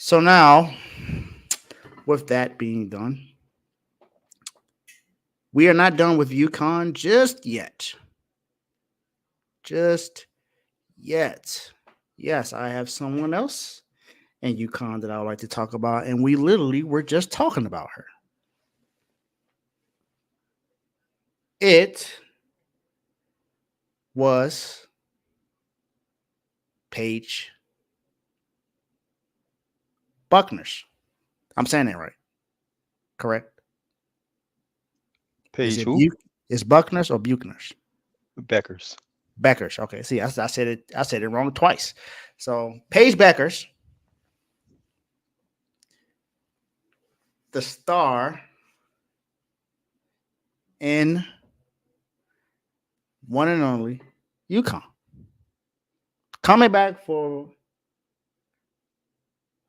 So now, with that being done, we are not done with UConn just yet. Just yet. Yes, I have someone else in UConn that I would like to talk about, and we literally were just talking about her. It was Paige Buckners. I'm saying that right, correct? Is Paige it who? Is Buckners or Buckners? Beckers. Beckers. Okay. See, I said it. I said it wrong twice. So Paige Beckers, the star in one and only UConn, coming back for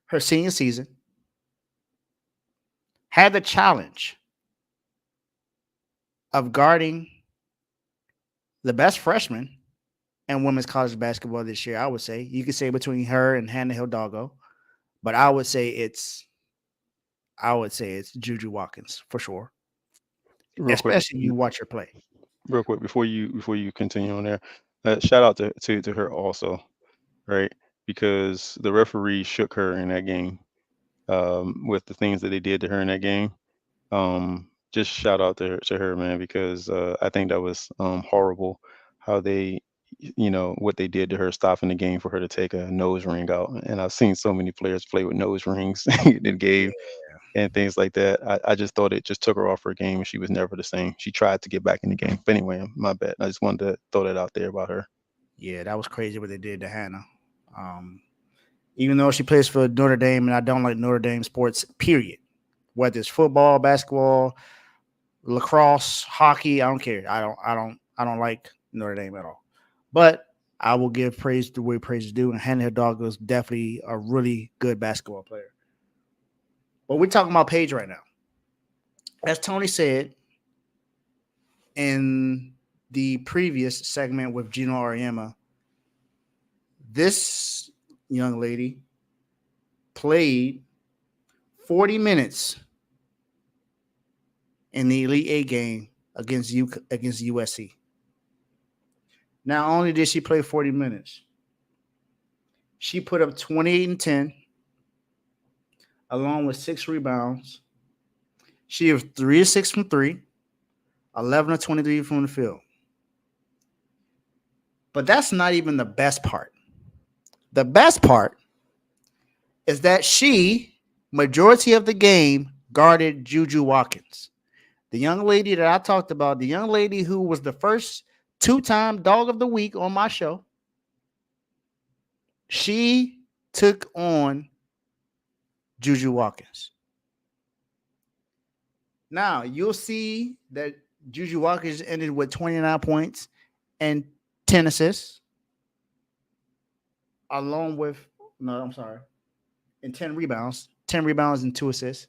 her senior season, had the challenge of guarding the best freshman in women's college basketball this year. I would say you could say between her and Hannah Hidalgo, but I would say it's Juju Watkins for sure, Real quick, especially you watch her play. real quick before you continue on there, shout out to her also, right? Because the referee shook her in that game, with the things that they did to her in that game. Just shout out to her, man, because I think that was horrible how they, what they did to her, stopping the game for her to take a nose ring out. And I've seen so many players play with nose rings in the game and things like that. I just thought it just took her off her game, and she was never the same. She tried to get back in the game, but anyway, my bad. I just wanted to throw that out there about her. Yeah, that was crazy what they did to Hannah. Um, Even though she plays for Notre Dame, and I don't like Notre Dame sports, period. Whether it's football, basketball, lacrosse, hockey, I don't care. I don't like Notre Dame at all. But I will give praise the way praise is due, and Hannah Dawg is definitely a really good basketball player. But we're talking about Paige right now. As Tony said in the previous segment with Gino Ariema, this young lady played 40 minutes in the Elite Eight game against USC. Not only did she play 40 minutes, she put up 28 and 10, along with 6 rebounds. She was 3 of 6 from three, 11 of 23 from the field. But that's not even the best part. The best part is that she, majority of the game, guarded Juju Watkins. The young lady that I talked about, the young lady who was the first two-time Dog of the Week on my show, she took on Juju Watkins. Now, you'll see that Juju Watkins ended with 29 points and 10 assists, along with, no, I'm sorry, and 10 rebounds, 10 rebounds and 2 assists.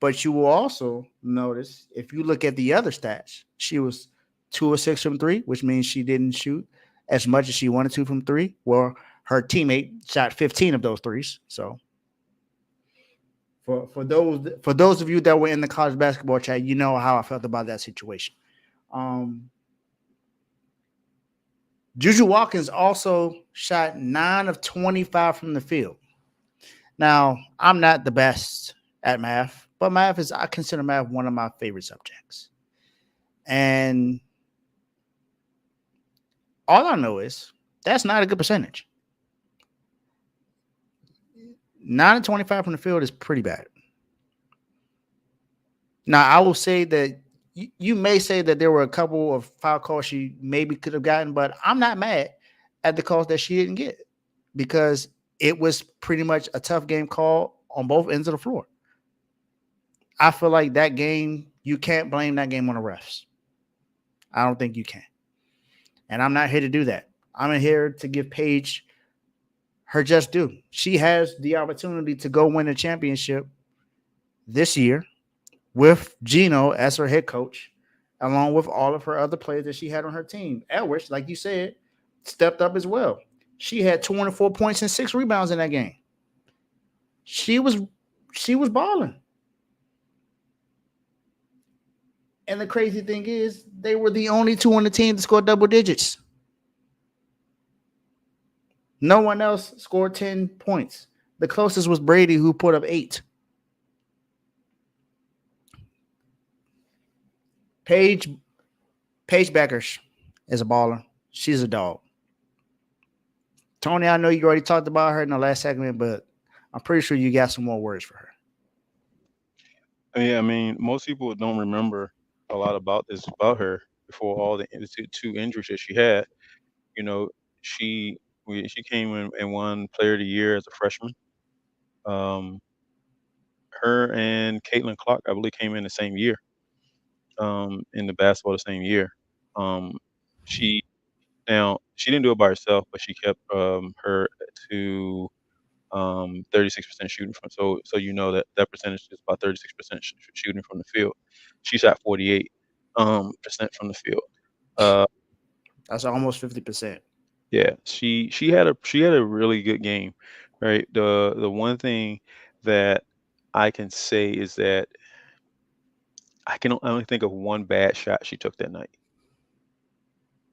But you will also notice if you look at the other stats, she was 2 of 6 from three, which means she didn't shoot as much as she wanted to from three. Well, her teammate shot 15 of those threes. So for those of you that were in the college basketball chat, you know how I felt about that situation. Um, Juju Watkins also shot 9 of 25 from the field. Now, I'm not the best at math, but I consider math one of my favorite subjects. And all I know is that's not a good percentage. 9 of 25 from the field is pretty bad. Now, I will say that you may say that there were a couple of foul calls she maybe could have gotten, but I'm not mad at the calls that she didn't get because it was pretty much a tough game call on both ends of the floor. I feel like that game, you can't blame that game on the refs. I don't think you can. And I'm not here to do that. I'm here to give Paige her just due. She has the opportunity to go win a championship this year with Gino as her head coach, along with all of her other players that she had on her team. Edwards, like you said, stepped up as well. She had 24 points and 6 rebounds in that game. she was balling. And the crazy thing is, they were the only two on the team to score double digits. No one else scored 10 points. The closest was Brady, who put up 8. Paige Bueckers is a baller. She's a dog. Tony, I know you already talked about her in the last segment, but I'm pretty sure you got some more words for her. Yeah, I mean, most people don't remember a lot about her before all the two injuries that she had. You know, she came in and won Player of the Year as a freshman. Um, Her and Caitlin Clark, I believe, came in the same year. In the basketball the same year. Um, she she didn't do it by herself, but she kept her to 36% shooting from. So you know that that percentage is about 36% shooting from the field. She shot 48 percent from the field. Uh, That's almost 50%. yeah, she had a really good game, right? The one thing that I can say is that I only think of one bad shot she took that night.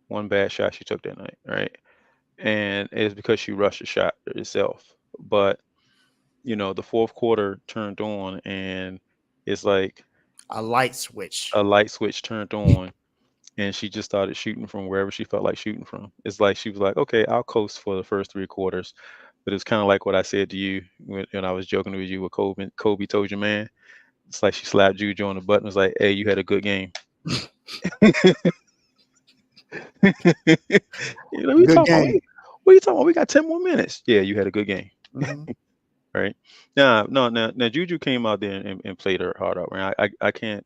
One bad shot she took that night, right? And it's because she rushed the shot herself. But the fourth quarter turned on, and it's like A light switch. a light switch turned on, and she just started shooting from wherever she felt like shooting from. It's like she was like, "Okay, I'll coast for the first three quarters." But it's kind of like what I said to you when I was joking with you with Kobe. Kobe told you, man. It's like she slapped Juju on the butt and was like, "Hey, you had a good game." What are you Good talking about? game. What are you talking about? We got 10 more minutes. Yeah, you had a good game. Mm-hmm. Right. Now, no, now Juju came out there and played her heart out. Right. I can't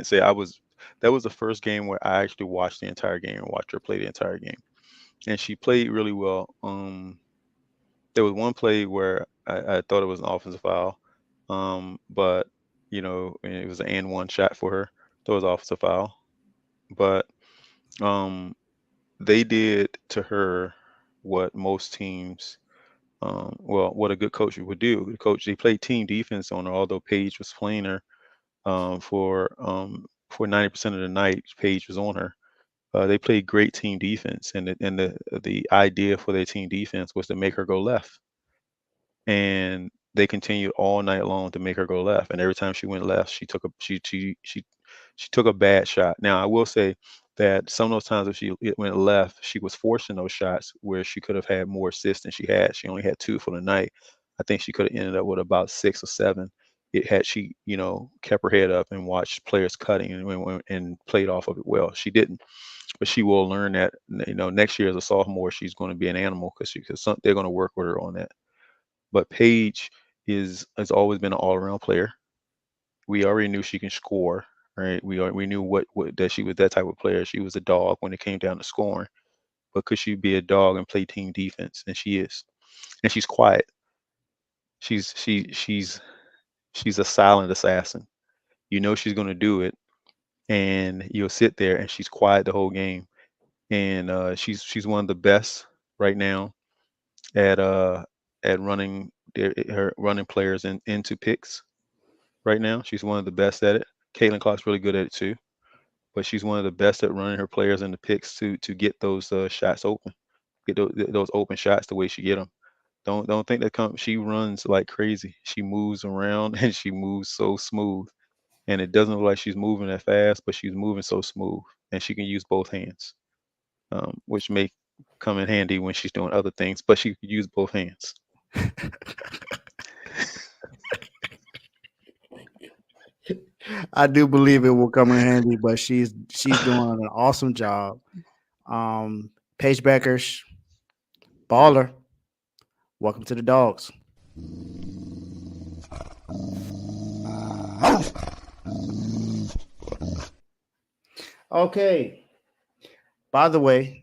say that was the first game where I actually watched the entire game and watched her play the entire game. And she played really well. There was one play where I thought it was an offensive foul. But and it was an and one shot for her. That was offensive foul. But um they did to her what most teams well, what a good coach would do. The coach, they played team defense on her, although Paige was playing her for 90% of the night. Paige was on her. They played great team defense, and the idea for their team defense was to make her go left, and they continued all night long to make her go left. And every time she went left, she took a bad shot. Now I will say that some of those times if it went left, she was forcing those shots where she could have had more assists than she had. She only had 2 for the night. I think she could have ended up with about 6 or 7. It had she, kept her head up and watched players cutting and played off of it well. She didn't, but she will learn that. Next year as a sophomore, she's going to be an animal because they're going to work with her on that. But Paige has always been an all around player. We already knew she can score, right? We knew what that she was that type of player. She was a dog when it came down to scoring. But could she be a dog and play team defense? And she is. And she's quiet. She's a silent assassin. You know she's gonna do it, and you'll sit there and she's quiet the whole game. And she's one of the best right now at running her running players into picks right now. She's one of the best at it. Caitlin Clark's really good at it too. But she's one of the best at running her players in the picks to get those shots open, get those open shots the way she get them. Don't think that she runs like crazy. She moves around and she moves so smooth, and it doesn't look like she's moving that fast, but she's moving so smooth, and she can use both hands, which may come in handy when she's doing other things. But she can use both hands. I do believe it will come in handy, but she's doing an awesome job. Paige Bueckers, baller. Welcome to the Dogs. Okay. By the way,